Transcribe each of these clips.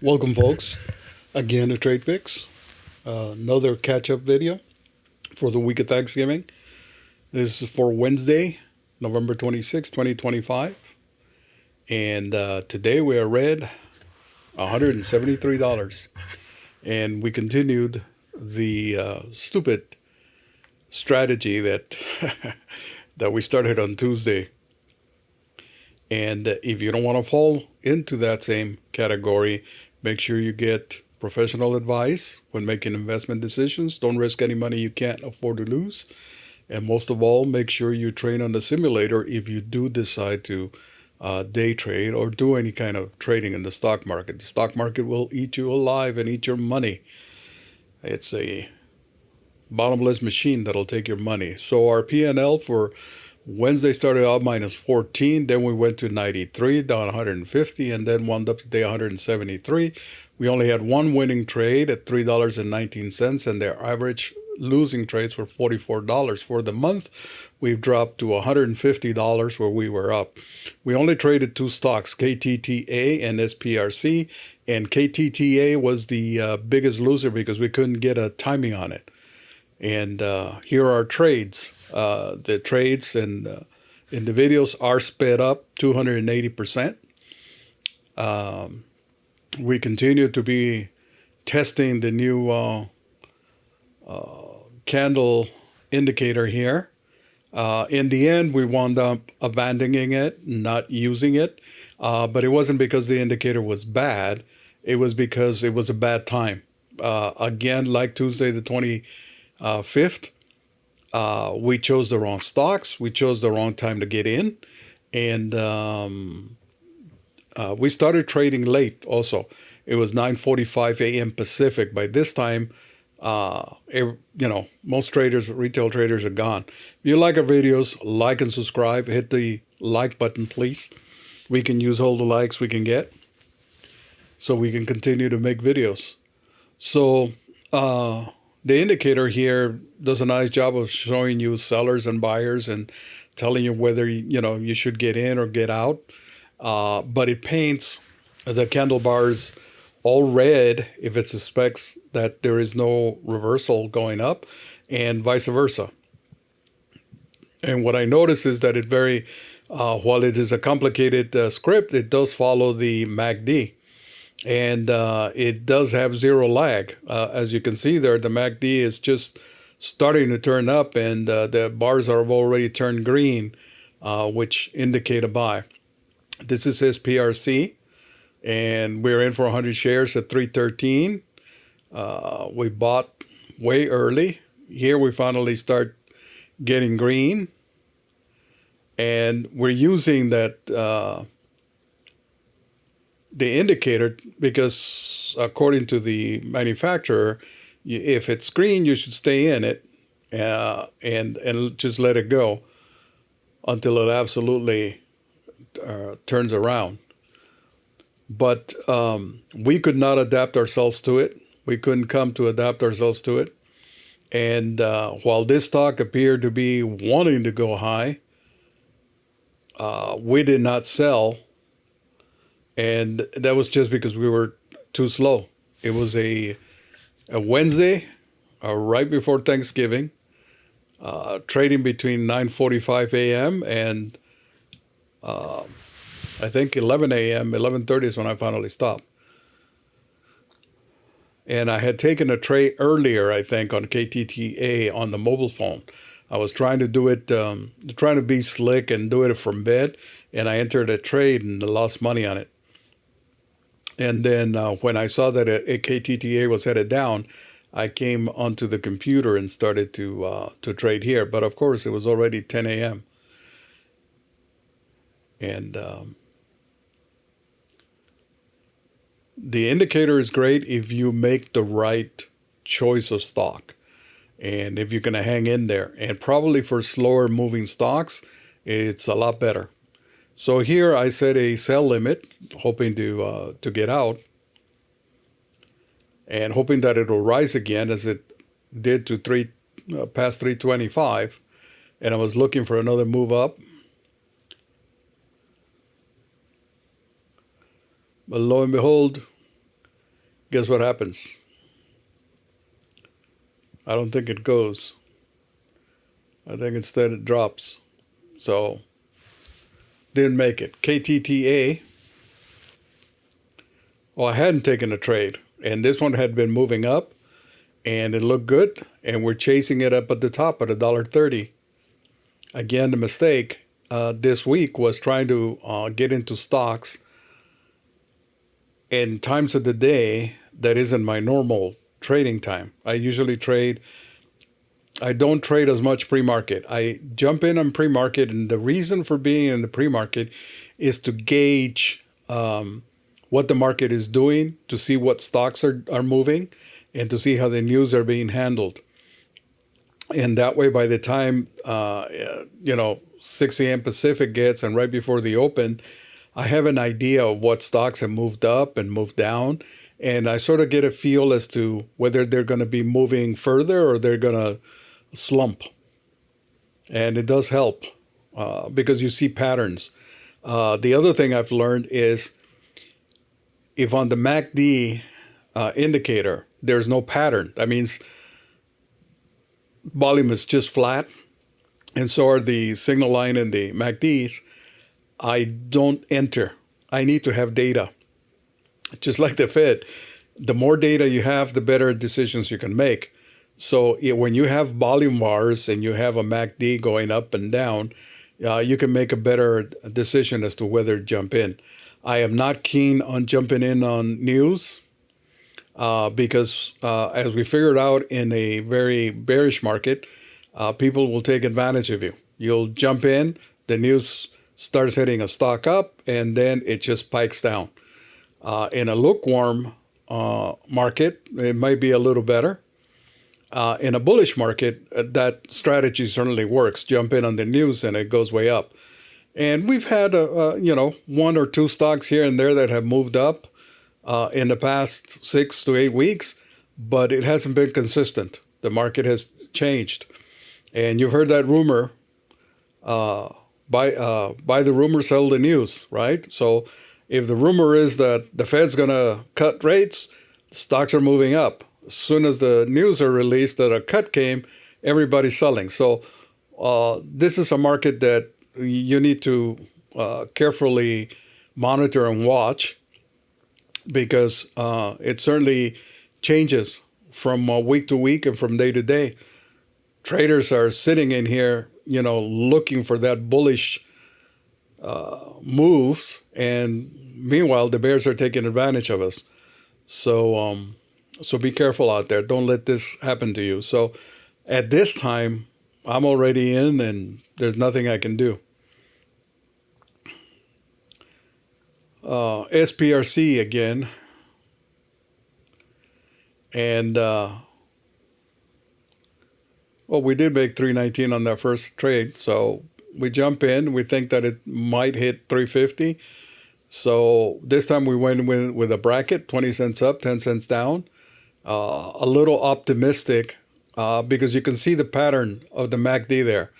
Welcome, folks, again to TradePicks. Another catch-up video for the week of Thanksgiving. This is for Wednesday, November 26, 2025. And today we are red $173. And we continued the stupid strategy that that we started on Tuesday. And if you don't want to fall into that same category, make sure you get professional advice when making investment decisions. Don't risk any money you can't afford to lose. And most of all, make sure you train on the simulator if you do decide to day trade or do any kind of trading in the stock market. The stock market will eat you alive and eat your money. It's a bottomless machine that'll take your money. So our P&L for Wednesday started out minus 14, then we went to 93, down 150, and then wound up today 173. We only had one winning trade at $3.19, and their average losing trades were $44. For the month, we've dropped to $150 where we were up. We only traded two stocks, KTTA and SPRC, and KTTA was the biggest loser because we couldn't get a timing on it. And here are trades. The trades and in the videos are sped up 280%. We continue to be testing the new candle indicator here. In the end, we wound up abandoning it, not using it. But it wasn't because the indicator was bad. It was because it was a bad time. Again, like Tuesday the 25th, we chose the wrong stocks. We chose the wrong time to get in. And we started trading late also. It was 9:45 a.m. Pacific. By this time, most traders, retail traders are gone. If you like our videos, like and subscribe. Hit the like button, please. We can use all the likes we can get so we can continue to make videos. So, the indicator here does a nice job of showing you sellers and buyers and telling you whether you should get in or get out. But it paints the candle bars all red if it suspects that there is no reversal going up, and vice versa. And what I notice is that while it is a complicated script, it does follow the MACD. And it does have zero lag. As you can see there, the MACD is just starting to turn up, and the bars have already turned green, which indicate a buy. This is SPRC, and we're in for 100 shares at 313. We bought way early. Here we finally start getting green, and we're using that the indicator, because according to the manufacturer, if it's green, you should stay in it and just let it go until it absolutely turns around. But we could not adapt ourselves to it. We couldn't come to adapt ourselves to it. And while this stock appeared to be wanting to go high, we did not sell. And that was just because we were too slow. It was a Wednesday, right before Thanksgiving, trading between 9:45 a.m. and I think 11 a.m., 11:30 is when I finally stopped. And I had taken a trade earlier, I think, on KTTA on the mobile phone. I was trying to do it, trying to be slick and do it from bed, and I entered a trade and lost money on it. And then when I saw that a KTTA was headed down, I came onto the computer and started to trade here. But of course, it was already 10 a.m. And the indicator is great if you make the right choice of stock, and if you're going to hang in there. And probably for slower moving stocks, it's a lot better. So here I set a sell limit, hoping to get out, and hoping that it will rise again as it did to past 325. And I was looking for another move up. But lo and behold, Guess what happens? I don't think it goes. I think instead it drops. So, didn't make it. KTTA, well, I hadn't taken a trade, and this one had been moving up, and it looked good, and we're chasing it up at the top at $1.30. Again, the mistake this week was trying to get into stocks in times of the day that isn't my normal trading time. I usually trade. I don't trade as much pre-market. I jump in on pre-market, and the reason for being in the pre-market is to gauge what the market is doing, to see what stocks are moving, and to see how the news are being handled. And that way, by the time 6 a.m. Pacific gets, and right before the open, I have an idea of what stocks have moved up and moved down, and I sort of get a feel as to whether they're going to be moving further or they're going to slump. And it does help because you see patterns. The other thing I've learned is if on the MACD indicator there's no pattern, that means volume is just flat, and so are the signal line and the MACDs, I don't enter. I need to have data. Just like the Fed, the more data you have, the better decisions you can make. So when you have volume bars and you have a MACD going up and down, you can make a better decision as to whether to jump in. I am not keen on jumping in on news because as we figured out in a very bearish market, people will take advantage of you. You'll jump in, the news starts hitting a stock up, and then it just spikes down. In a lukewarm market, it might be a little better. In a bullish market, that strategy certainly works. Jump in on the news and it goes way up. And we've had, one or two stocks here and there that have moved up in the past 6 to 8 weeks, but it hasn't been consistent. The market has changed. And you've heard that rumor, buy the rumor, sell the news, right? So if the rumor is that the Fed's going to cut rates, stocks are moving up. As soon as the news are released that a cut came, everybody's selling. So this is a market that you need to carefully monitor and watch because it certainly changes from week to week and from day to day. Traders are sitting in here, looking for that bullish moves, and meanwhile the bears are taking advantage of us. So be careful out there. Don't let this happen to you. So at this time, I'm already in, and there's nothing I can do. SPRC again, and we did make 319 on that first trade. So we jump in. We think that it might hit 350. So this time we went with a bracket, 20 cents up, 10 cents down. A little optimistic because you can see the pattern of the MACD there.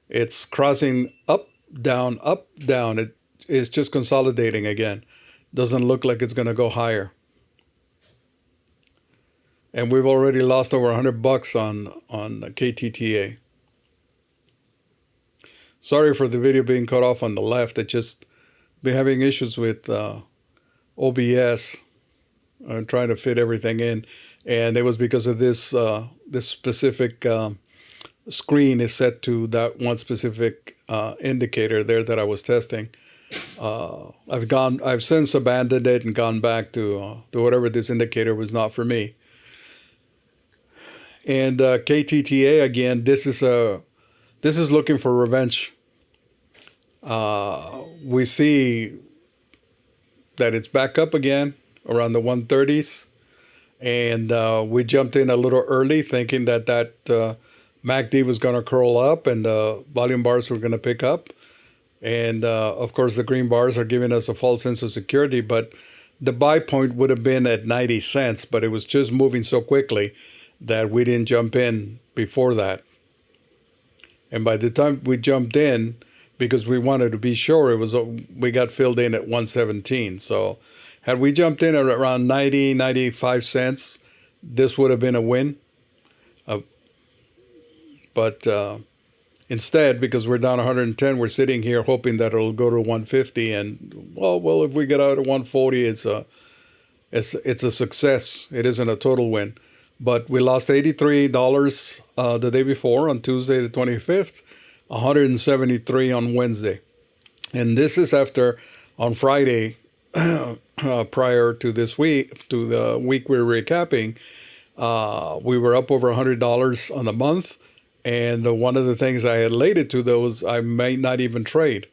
It's crossing up, down, up, down. It is just consolidating again. Doesn't look like it's going to go higher. And we've already lost over $100 on KTTA. Sorry for the video being cut off on the left. I just been having issues with OBS. I'm trying to fit everything in, and it was because of this specific screen is set to that one specific indicator there that I was testing. I've since abandoned it and gone back to whatever this indicator was not for me. And KTTA again, this is looking for revenge. We see that it's back up again around the 130s, and we jumped in a little early thinking that MACD was going to curl up and the volume bars were going to pick up, and of course the green bars are giving us a false sense of security, but the buy point would have been at 90 cents, but it was just moving so quickly that we didn't jump in before that. And by the time we jumped in, because we wanted to be sure, we got filled in at 117. So Had we jumped in at around 90, 95 cents, this would have been a win. Uh, but instead, because we're down 110, we're sitting here hoping that it'll go to 150. And well, if we get out at 140, it's a success. It isn't a total win. But we lost $83 the day before on Tuesday the 25th, 173 on Wednesday. And this is after on Friday, prior to this week, to the week we're recapping, we were up over $100 on the month. And one of the things I had laid it to those, I may not even trade.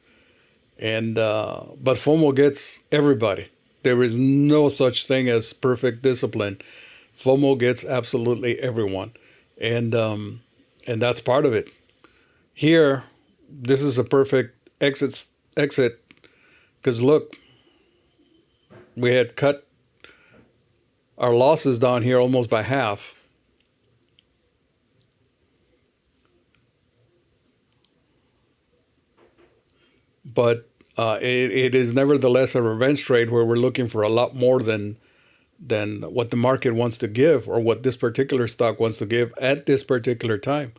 And but FOMO gets everybody. There is no such thing as perfect discipline. FOMO gets absolutely everyone, and that's part of it. Here, this is a perfect exit, because look, we had cut our losses down here almost by half. But it is nevertheless a revenge trade where we're looking for a lot more than what the market wants to give, or what this particular stock wants to give at this particular time.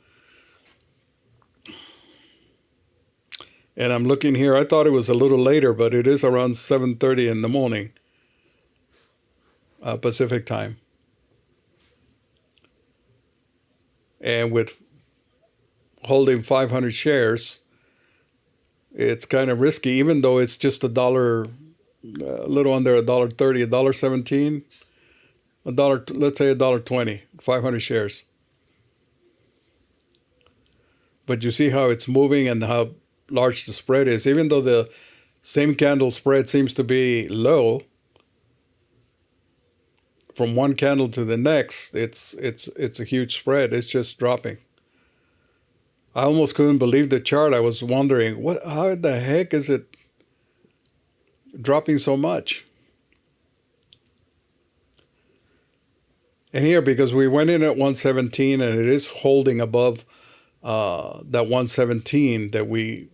And I'm looking here. I thought it was a little later, but it is around 7:30 in the morning, Pacific time. And with holding 500 shares, it's kind of risky, even though it's just $1, a little under $1.30, $1.17, let's say $1.20, 500 shares. But you see how it's moving and how large the spread is. Even though the same candle spread seems to be low, from one candle to the next, it's a huge spread. It's just dropping. I almost couldn't believe the chart. I was wondering, how the heck is it dropping so much? And here, because we went in at 117 and it is holding above that 117 that we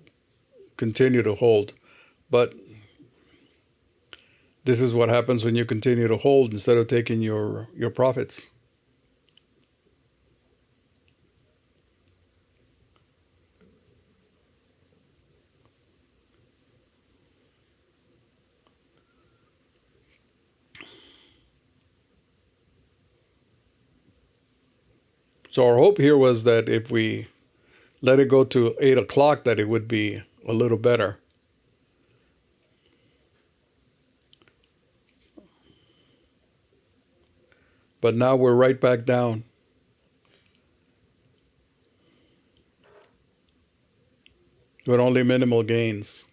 continue to hold. But this is what happens when you continue to hold instead of taking your profits. So our hope here was that if we let it go to 8 o'clock, that it would be a little better. But now we're right back down. With only minimal gains.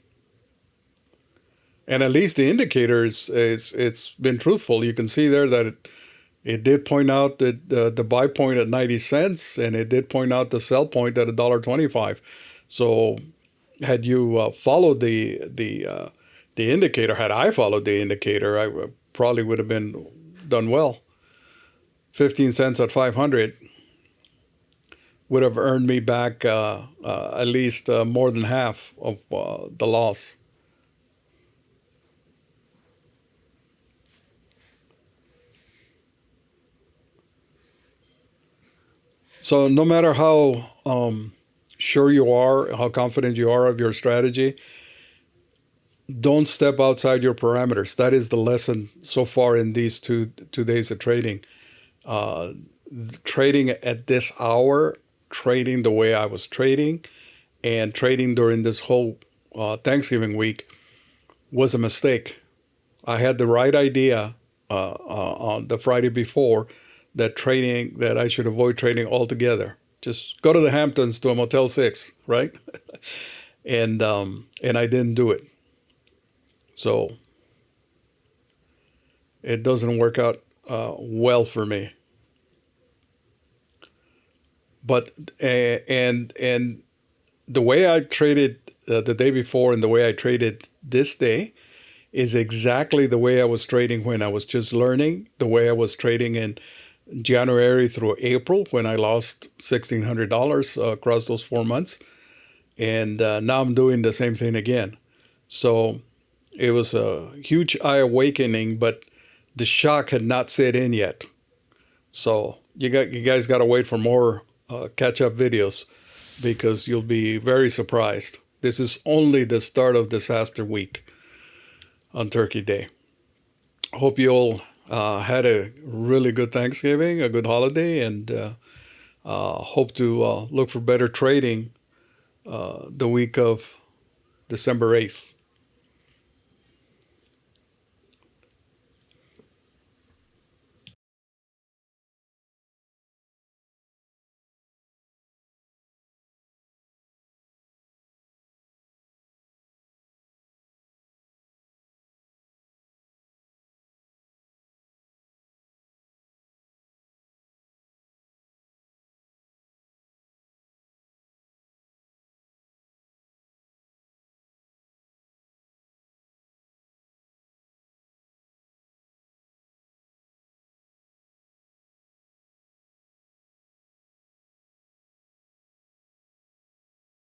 And at least the indicator it's been truthful. You can see there that it did point out that the buy point at 90 cents, and it did point out the sell point at $1.25. So had you followed the indicator, had I followed the indicator, I probably would have been done well. 15 cents at 500 would have earned me back at least more than half of the loss. So no matter how sure you are, how confident you are of your strategy, don't step outside your parameters. That is the lesson so far in these two days of trading. Trading at this hour, trading the way I was trading, and trading during this whole Thanksgiving week was a mistake. I had the right idea on the Friday before that I should avoid trading altogether. Just go to the Hamptons to a Motel 6, right? and I didn't do it. So it doesn't work out well for me. But and the way I traded the day before and the way I traded this day is exactly the way I was trading when I was just learning, the way I was trading in January through April when I lost $1,600 across those 4 months. And now I'm doing the same thing again. So It was a huge eye awakening, but the shock had not set in yet. So you guys got to wait for more catch up videos because you'll be very surprised. This is only the start of disaster week on Turkey Day. Hope you all had a really good Thanksgiving, a good holiday, and hope to look for better trading the week of December 8th.